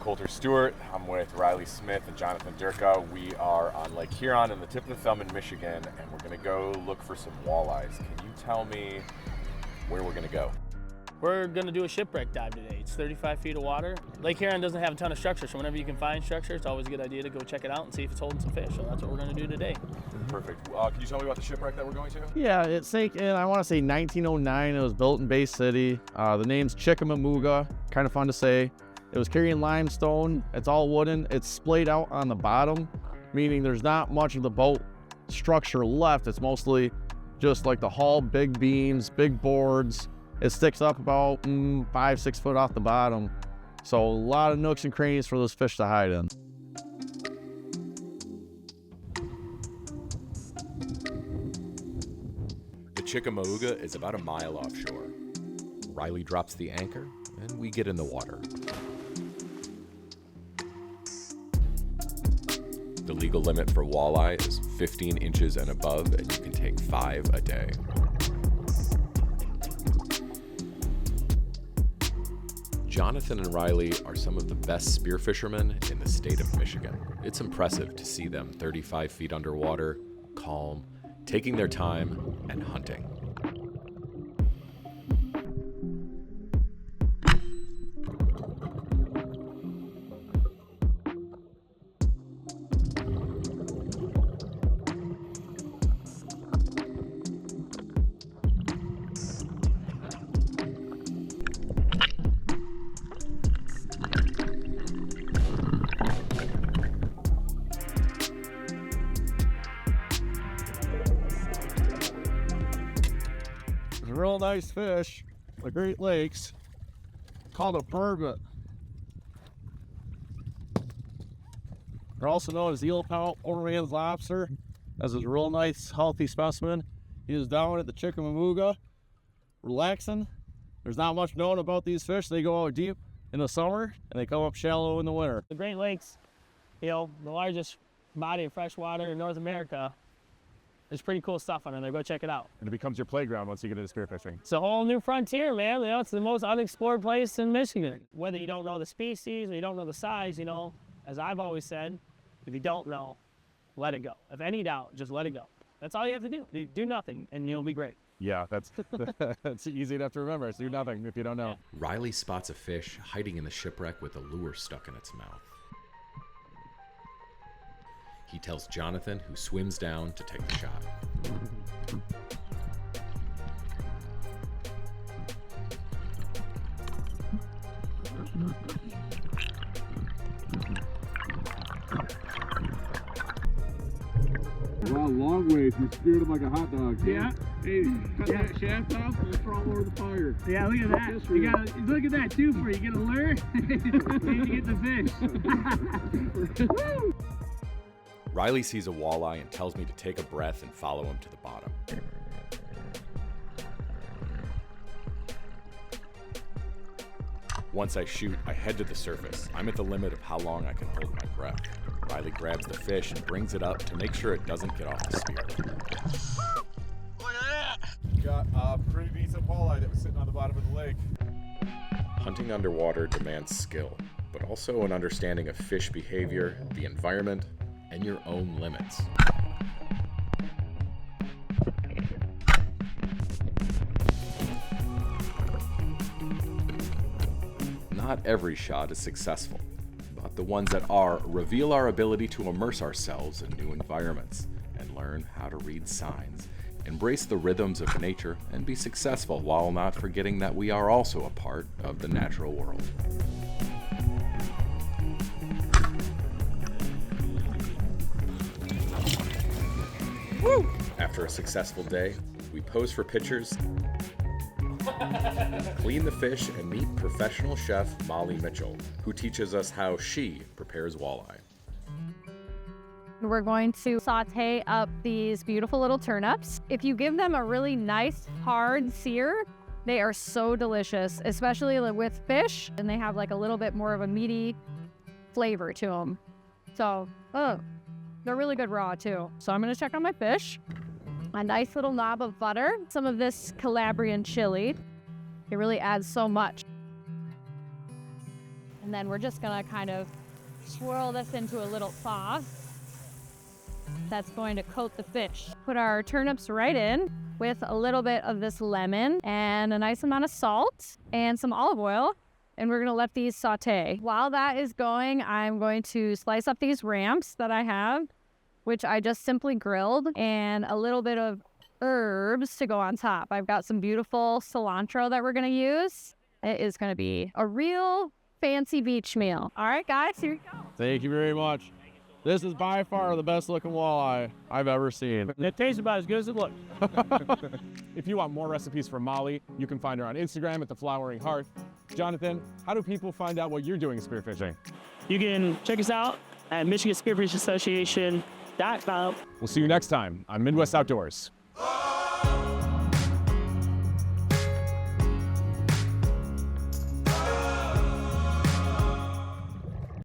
Coulter Stuart. I'm with Riley Smith and Jonathan Durtka. We are on Lake Huron in the tip of the thumb in Michigan, and we're going to go look for some walleyes. Can you tell me where we're going to go? We're going to do a shipwreck dive today. It's 35 feet of water. Lake Huron doesn't have a ton of structure, so whenever you can find structure, it's always a good idea to go check it out and see if it's holding some fish. So that's what we're going to do today. Perfect. Can you tell me about the shipwreck that we're going to? Yeah, it's sank in, I want to say 1909. It was built in Bay City. The name's Chickamauga, kind of fun to say. It was carrying limestone. It's all wooden. It's splayed out on the bottom, meaning there's not much of the boat structure left. It's mostly just like the hull, big beams, big boards. It sticks up about 5-6 foot off the bottom. So a lot of nooks and crannies for those fish to hide in. The Chickamauga is about a mile offshore. Riley drops the anchor and we get in the water. The legal limit for walleye is 15 inches and above, and you can take 5 a day. Jonathan and Riley are some of the best spear fishermen in the state of Michigan. It's impressive to see them 35 feet underwater, calm, taking their time, and hunting. A real nice fish, the Great Lakes, called a burbot. They're also known as eel pout, overman's lobster. That's a real nice, healthy specimen. He is down at the Chickamauga, relaxing. There's not much known about these fish. They go out deep in the summer and they come up shallow in the winter. The Great Lakes, the largest body of fresh water in North America. There's pretty cool stuff on there. Go check it out. And it becomes your playground once you get into spearfishing. It's a whole new frontier, man. It's the most unexplored place in Michigan. Whether you don't know the species or you don't know the size, as I've always said, if you don't know, let it go. If any doubt, just let it go. That's all you have to do. Do nothing, and you'll be great. Yeah, that's easy enough to remember. So do nothing if you don't know. Yeah. Riley spots a fish hiding in the shipwreck with a lure stuck in its mouth. He tells Jonathan, who swims down to take the shot. Wow, long ways. You speared him like a hot dog. Yeah. Hey, cut that shaft off and throw him over the fire. Yeah, look at that. You gotta look at that too. For you get a lure, and you get the fish. Woo! Riley sees a walleye and tells me to take a breath and follow him to the bottom. Once I shoot, I head to the surface. I'm at the limit of how long I can hold my breath. Riley grabs the fish and brings it up to make sure it doesn't get off the spear. Look at that! Got a pretty decent walleye that was sitting on the bottom of the lake. Hunting underwater demands skill, but also an understanding of fish behavior, the environment, and your own limits. Not every shot is successful, but the ones that are reveal our ability to immerse ourselves in new environments and learn how to read signs, embrace the rhythms of nature, and be successful while not forgetting that we are also a part of the natural world. Woo! After a successful day, we pose for pictures, clean the fish, and meet professional chef Molly Mitchell, who teaches us how she prepares walleye. We're going to saute up these beautiful little turnips. If you give them a really nice hard sear, they are so delicious, especially with fish, and they have like a little bit more of a meaty flavor to them. So, they're really good raw too. So I'm gonna check on my fish. A nice little knob of butter, some of this Calabrian chili. It really adds so much. And then we're just gonna kind of swirl this into a little sauce that's going to coat the fish. Put our turnips right in with a little bit of this lemon and a nice amount of salt and some olive oil. And we're gonna let these saute. While that is going, I'm going to slice up these ramps that I have, which I just simply grilled, and a little bit of herbs to go on top. I've got some beautiful cilantro that we're gonna use. It is gonna be a real fancy beach meal. All right, guys, here we go. Thank you very much. This is by far the best looking walleye I've ever seen. It tastes about as good as it looks. If you want more recipes from Molly, you can find her on Instagram at the Flowering Hearth. Jonathan, how do people find out what you're doing spearfishing? You can check us out at Michigan Spearfishing Association.com. We'll see you next time on Midwest Outdoors.